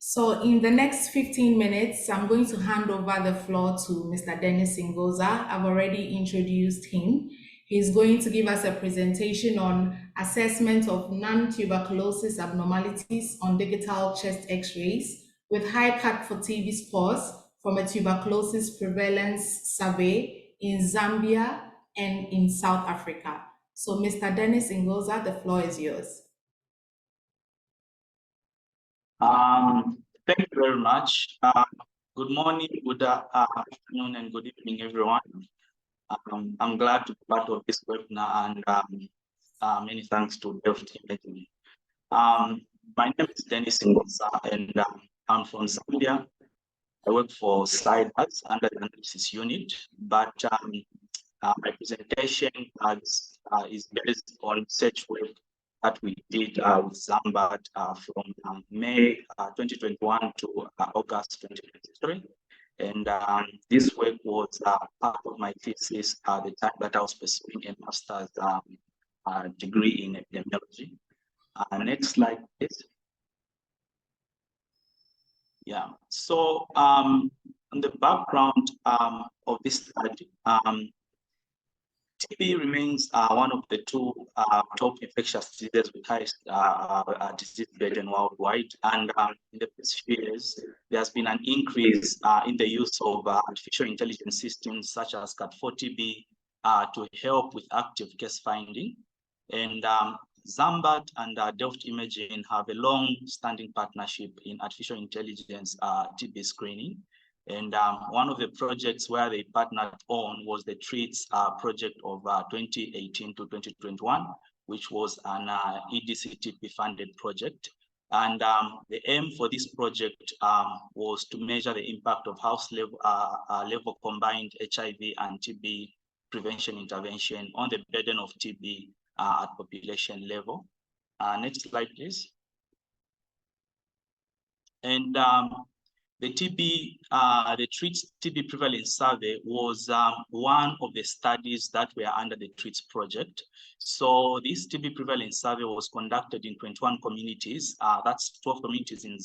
So in the next 15 minutes, I'm going to hand over the floor to Mr. Dennis Ngosa. I've already introduced him. He's going to give us a presentation on assessment of non-tuberculosis abnormalities on digital chest x-rays with high CAD4TB scores from a tuberculosis prevalence survey in Zambia and in South Africa. So Mr. Dennis Ngosa, the floor is yours. Thank you very much. Good morning, good afternoon, and good evening, everyone. I'm glad to be part of this webinar, and many thanks to Delft. My name is Dennis Ngosa, and I'm from Zambia. I work for Sliders under the analysis unit, but my presentation is based on research work that we did with Zambia from May 2021 to August 2023. And this work was part of my thesis at the time that I was pursuing a master's degree in epidemiology. Next slide, please. Yeah, so on the background of this study, TB remains one of the two top infectious diseases with highest disease burden worldwide. And in the past few years, there's been an increase in the use of artificial intelligence systems such as CAD4TB to help with active case finding. And Zambia and Delft Imaging have a long-standing partnership in artificial intelligence TB screening. And one of the projects where they partnered on was the TREATS project of 2018 to 2021, which was an EDCTP funded project. And the aim for this project was to measure the impact of house level combined HIV and TB prevention intervention on the burden of TB at population level. Next slide, please. And the TREATS TB prevalence survey was one of the studies that were under the TREATS project. So this TB prevalence survey was conducted in 21 communities. That's 12 communities in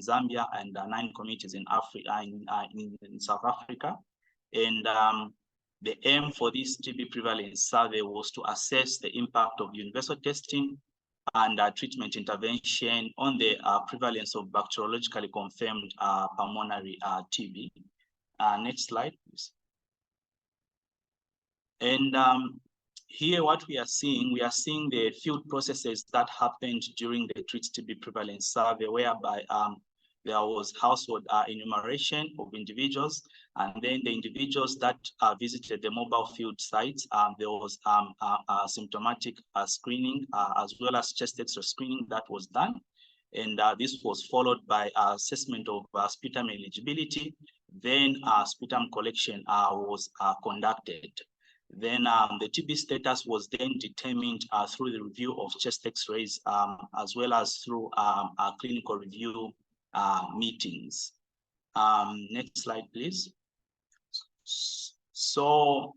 Zambia and 9 communities in Africa, in South Africa. And the aim for this TB prevalence survey was to assess the impact of universal testing and treatment intervention on the prevalence of bacteriologically confirmed pulmonary TB. Next slide, please. And here what we are seeing the field processes that happened during the TREATS TB prevalence survey, whereby there was household enumeration of individuals, and then the individuals that visited the mobile field sites, there was symptomatic screening as well as chest X-ray screening that was done. And this was followed by assessment of sputum eligibility. Then sputum collection was conducted. Then the TB status was then determined through the review of chest X-rays as well as through clinical review meetings. Next slide, please. So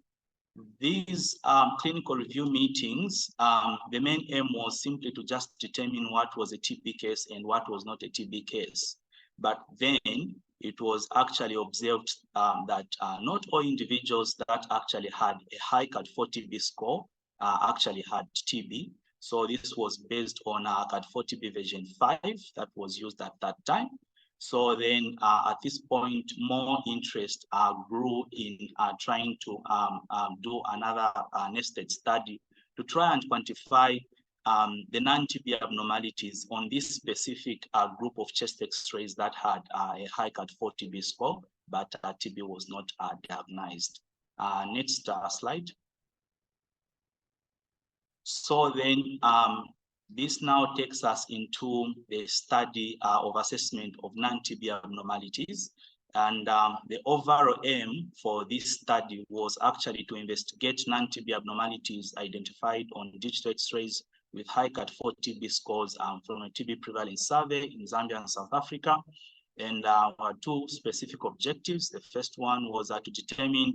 these clinical review meetings, the main aim was simply to just determine what was a TB case and what was not a TB case. But then it was actually observed that not all individuals that actually had a high CAD4TB score actually had TB. So this was based on CAD4TB version 5 that was used at that time. So then at this point, more interest grew in trying to do another nested study to try and quantify the non-TB abnormalities on this specific group of chest X-rays that had a high CAD4TB score, but TB was not diagnosed. Next slide. So then this now takes us into the study of assessment of non-TB abnormalities. And the overall aim for this study was actually to investigate non-TB abnormalities identified on digital X-rays with high CAD4TB scores from a TB prevalence survey in Zambia and South Africa. And two specific objectives. The first one was to determine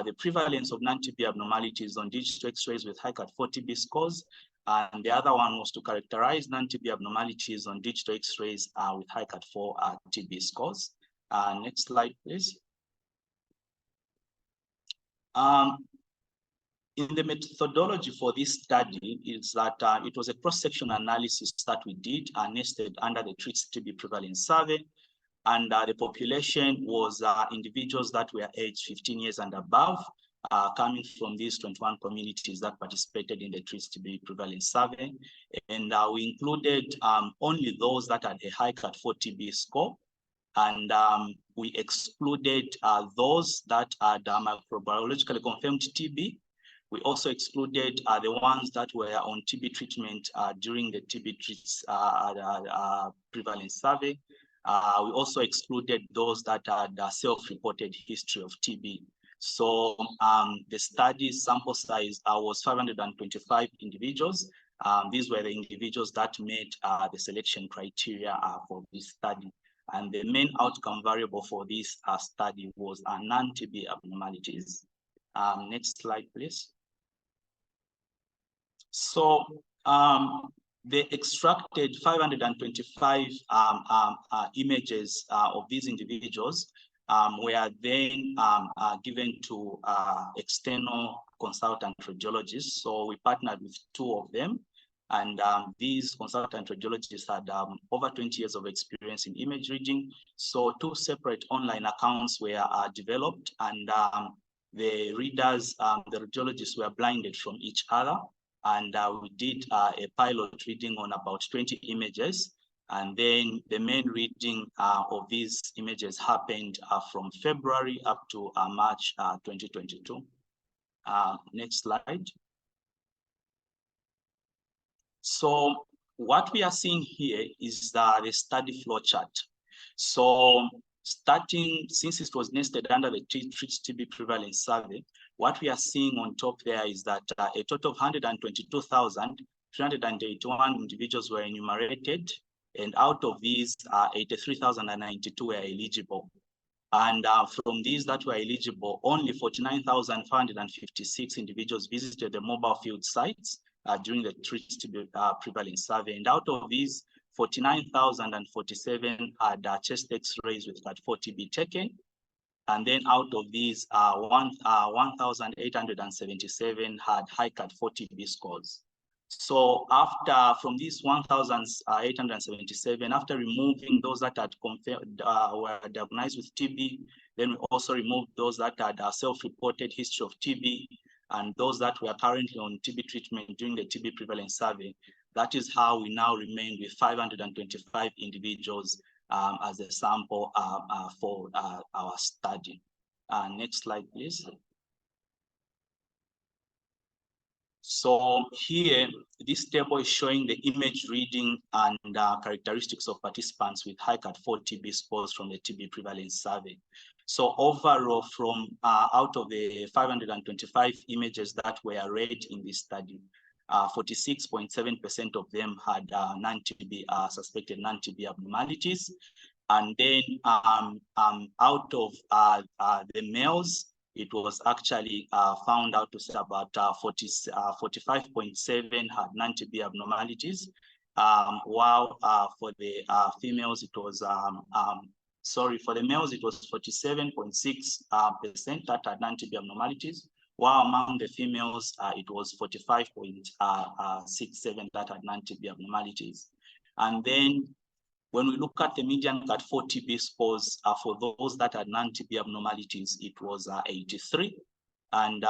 the prevalence of non-TB abnormalities on digital X-rays with high CAD4TB scores. And the other one was to characterize non-TB abnormalities on digital X-rays with high CAD4 TB scores. Next slide, please. In the methodology for this study is that it was a cross-sectional analysis that we did nested under the TB prevalence survey. And the population was individuals that were aged 15 years and above, coming from these 21 communities that participated in the TB prevalence survey. And we included only those that had a high CAD4TB score. And we excluded those that had microbiologically confirmed TB. We also excluded the ones that were on TB treatment during the TB prevalence survey. We also excluded those that had a self-reported history of TB. So the study's sample size was 525 individuals. These were the individuals that met the selection criteria for this study. And the main outcome variable for this study was non-TB abnormalities. Next slide, please. So they extracted 525 images of these individuals, were then given to external consultant radiologists. So we partnered with 2 of them. And these consultant radiologists had over 20 years of experience in image reading. So 2 separate online accounts were developed, and the readers, the radiologists were blinded from each other. And we did a pilot reading on about 20 images. And then the main reading of these images happened from February up to March 2022. Next slide. So what we are seeing here is the study flow chart. So starting, since it was nested under the TB prevalence survey, what we are seeing on top there is that a total of 122,381 individuals were enumerated, and out of these, 83,092 were eligible. And from these that were eligible, only 49,556 individuals visited the mobile field sites during the TB prevalence survey. And out of these, 49,047 had chest X-rays with CAD4TB taken. And then out of these, 1,877 had high CAD4TB scores. So from these 1,877, after removing those that had were diagnosed with TB, then we also removed those that had a self-reported history of TB, and those that were currently on TB treatment during the TB prevalence survey. That is how we now remain with 525 individuals as a sample for our study. Next slide, please. So here, this table is showing the image reading and characteristics of participants with high CAD4TB scores from the TB prevalence survey. So overall, from out of the 525 images that were read in this study, 46.7% of them had non-TB, suspected non-TB abnormalities. And then out of the males, it was actually found out to say about 45.7 had non-TB abnormalities, while for the females, it was, for the males, it was 47.6% that had non-TB abnormalities, while among the females, it was 45.67 that had non-TB abnormalities. And then when we look at the median CAD4TB scores for those that had non-TB abnormalities, it was 83. And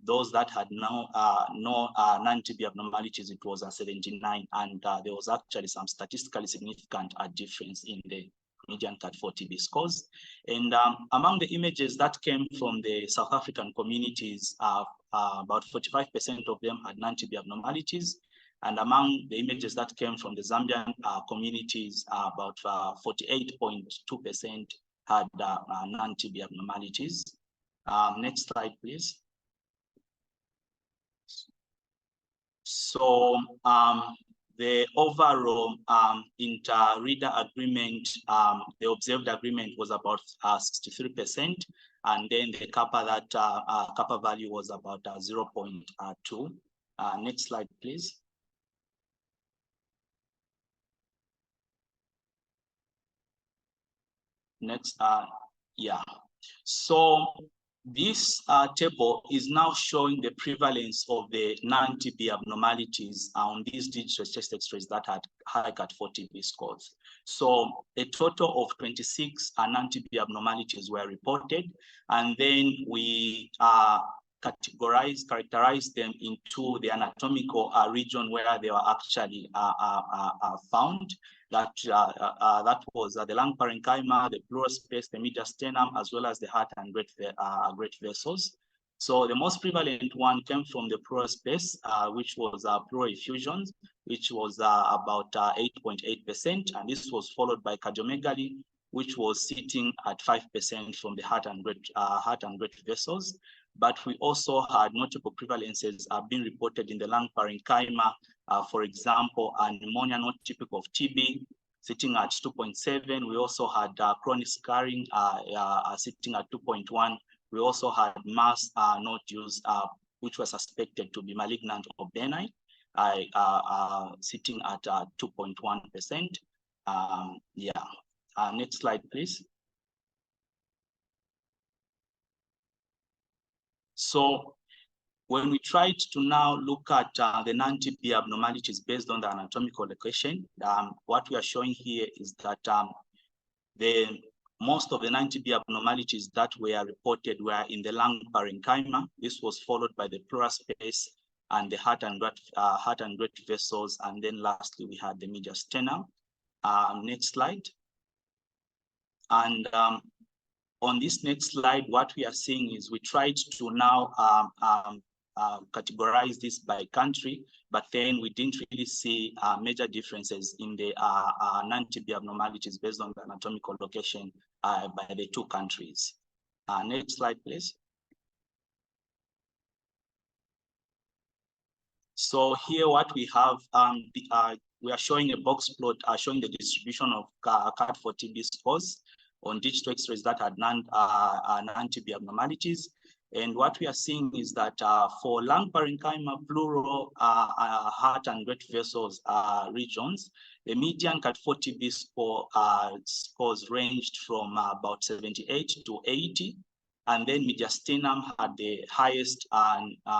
those that had no non-TB abnormalities, it was 79. And there was actually some statistically significant difference in the median CAD4TB scores. And among the images that came from the South African communities, about 45% of them had non-TB abnormalities. And among the images that came from the Zambian communities, about 48.2% had non-TB abnormalities. Next slide, please. So the overall inter-reader agreement, the observed agreement was about 63%, and then the kappa value was about 0.2. Next slide, please. Next, yeah. So this table is now showing the prevalence of the non-TB abnormalities on these digital chest X-rays that had high CAD4TB scores. So a total of 26 non-TB abnormalities were reported, and then we characterized them into the anatomical region where they were actually found. That was the lung parenchyma, the pleural space, the mediastinum, as well as the heart and great vessels. So the most prevalent one came from the pleural space, which was pleural effusions, which was about 8.8%, and this was followed by cardiomegaly, which was sitting at 5% from the heart and great vessels. But we also had multiple prevalences being reported in the lung parenchyma. For example, pneumonia not typical of TB, sitting at 2.7. We also had chronic scarring sitting at 2.1. We also had mass nodules, which were suspected to be malignant or benign, sitting at 2.1%. Next slide, please. So when we tried to now look at the non-TB abnormalities based on the anatomical location, what we are showing here is that most of the non-TB abnormalities that were reported were in the lung parenchyma. This was followed by the pleural space and the heart and great vessels, and then lastly we had the mediastinum. Next slide. And on this next slide, what we are seeing is we tried to now categorize this by country, but then we didn't really see major differences in the non-TB abnormalities based on the anatomical location by the two countries. Next slide, please. So here what we have, we are showing a box plot showing the distribution of CAD4TB scores on digital X-rays that had non-TB abnormalities. And what we are seeing is that for lung parenchyma, pleural, heart and great vessels regions, the median CAD4TB scores ranged from about 78 to 80. And then mediastinum had the highest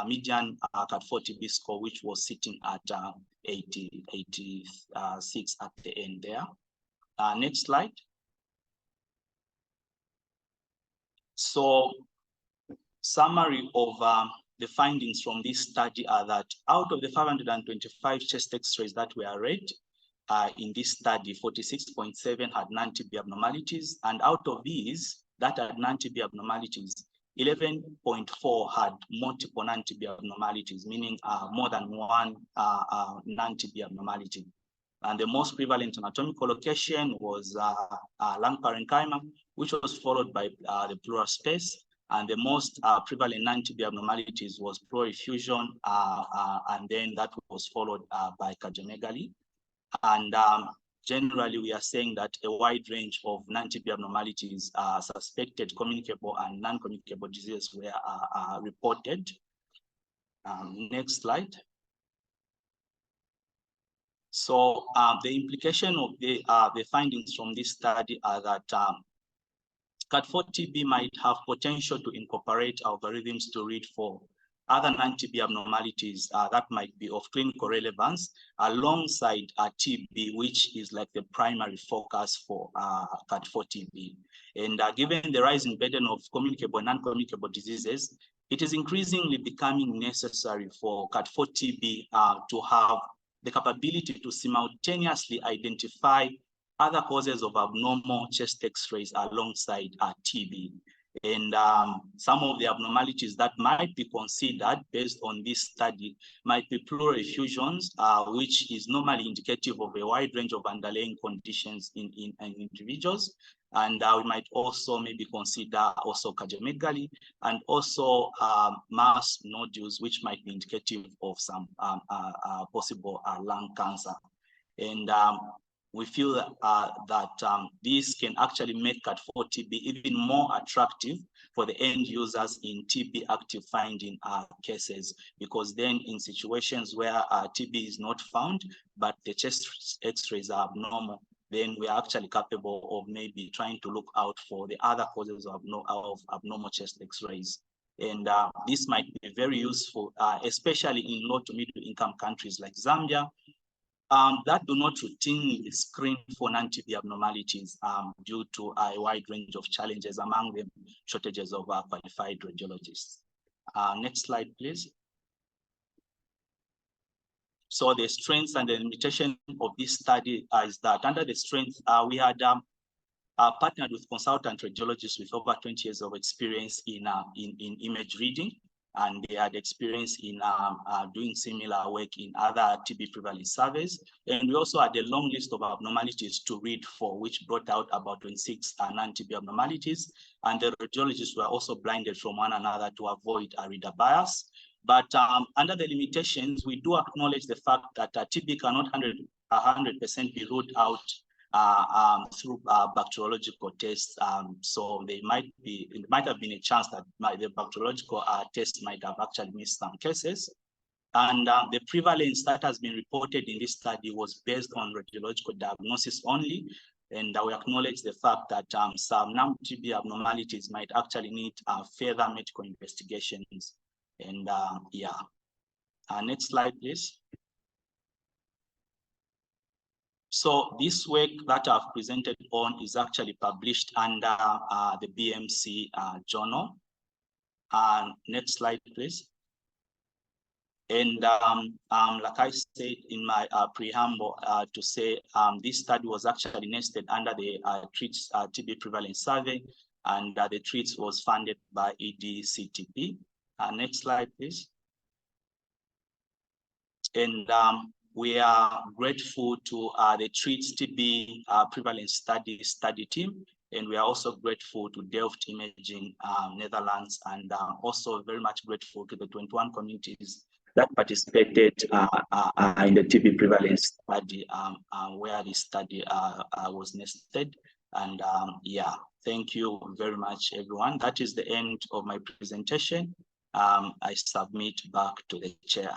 median CAD4TB score, which was sitting at 86 at the end there. Next slide. So summary of the findings from this study are that out of the 525 chest X-rays that were read in this study, 46.7 had non-TB abnormalities, and out of these that had non-TB abnormalities, 11.4 had multiple non-TB abnormalities, meaning more than one non-TB abnormality. And the most prevalent anatomical location was lung parenchyma, which was followed by the pleural space. And the most prevalent non-TB abnormalities was pleural effusion, and then that was followed by cardiomegaly. And generally, we are saying that a wide range of non-TB abnormalities, suspected communicable and non-communicable diseases were reported. Next slide. So the implication of the findings from this study are that CAD4TB might have potential to incorporate algorithms to read for other non-TB abnormalities that might be of clinical relevance alongside TB, which is like the primary focus for CAD4TB. And given the rising burden of communicable and non-communicable diseases, it is increasingly becoming necessary for CAD4TB to have the capability to simultaneously identify other causes of abnormal chest X-rays alongside TB. And some of the abnormalities that might be considered based on this study might be pleural effusions, which is normally indicative of a wide range of underlying conditions in individuals. And we might also maybe consider also cardiomegaly and also mass nodules, which might be indicative of some possible lung cancer. And we feel that this can actually make CAD4TB even more attractive for the end users in TB active finding cases, because then in situations where TB is not found, but the chest X-rays are abnormal, then we are actually capable of maybe trying to look out for the other causes of abnormal chest X-rays. And this might be very useful, especially in low to middle income countries like Zambia, that do not routinely screen for non-TB abnormalities due to a wide range of challenges, among them shortages of qualified radiologists. Next slide, please. So the strengths and the limitation of this study is that under the strength, we had partnered with consultant radiologists with over 20 years of experience in image reading, and they had experience in doing similar work in other TB prevalence surveys. And we also had a long list of abnormalities to read for, which brought out about 26 non-TB abnormalities. And the radiologists were also blinded from one another to avoid a reader bias. But under the limitations, we do acknowledge the fact that TB cannot 100% be ruled out through bacteriological tests. So it might have been a chance that the bacteriological test might have actually missed some cases. And the prevalence that has been reported in this study was based on radiological diagnosis only. And we acknowledge the fact that some non-TB abnormalities might actually need further medical investigations. And yeah, next slide, please. So this work that I've presented on is actually published under the BMC journal. Next slide, please. And like I said in my preamble, to say this study was actually nested under the TREATS TB prevalence survey, and the TREATS was funded by EDCTP. Next slide, please. And we are grateful to the TREATS TB prevalence study team, and we are also grateful to Delft Imaging Netherlands, and also very much grateful to the 21 communities that participated in the TB prevalence study where the study was nested. And yeah, thank you very much, everyone. That is the end of my presentation. I submit back to the chair.